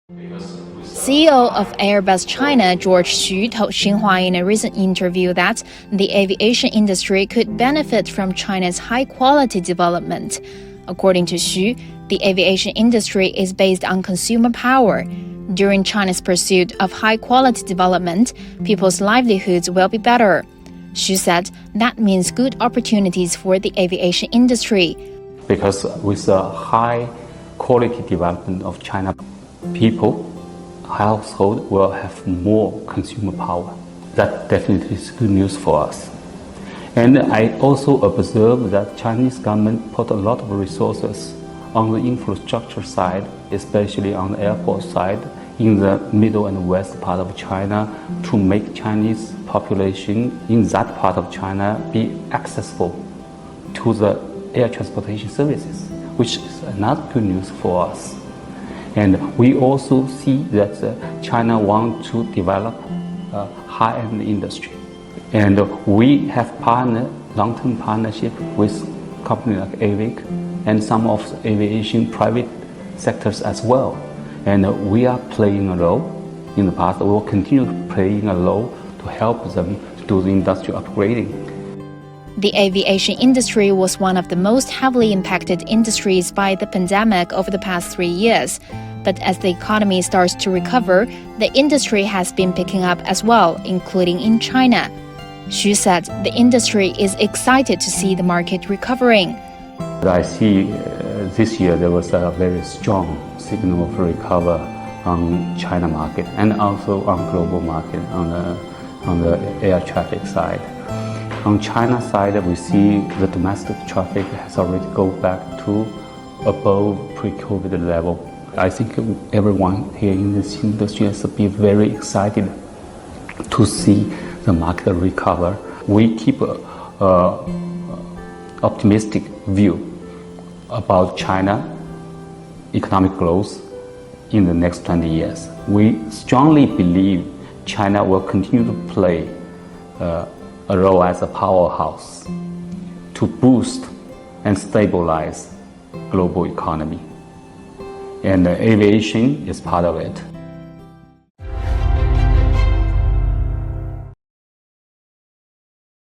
CEO of Airbus China, George Xu, told Xinhua in a recent interview that the aviation industry could benefit from China's high-quality development. According to Xu, the aviation industry is based on consumer power. During China's pursuit of high-quality development, people's livelihoods will be better. Xu said that means good opportunities for the aviation industry. Because with the high-quality development of China, people, household will have more consumer power. That definitely is good news for us. And I also observe that Chinese government put a lot of resources on the infrastructure side, especially on the airport side, in the middle and west part of China, to make Chinese population in that part of China be accessible to the air transportation services, which is another good news for us. And we also see that China wants to develop a high-end industry. And we have long-term partnership with companies like AVIC and some of the aviation private sectors as well. And we are playing a role in the past. We will continue playing a role to help them to do the industrial upgrading. The aviation industry was one of the most heavily impacted industries by the pandemic over the past 3 years. But as the economy starts to recover, the industry has been picking up as well, including in China. Xu said the industry is excited to see the market recovering. I see this year there was a very strong signal of recovery on China market and also on global market on the air traffic side. On China side, we see the domestic traffic has already gone back to above pre-COVID level. I think everyone here in this industry has to be very excited to see the market recover. We keep an optimistic view about China economic growth in the next 20 years. We strongly believe China will continue to play a role as a powerhouse to boost and stabilize global economy. And aviation is part of it.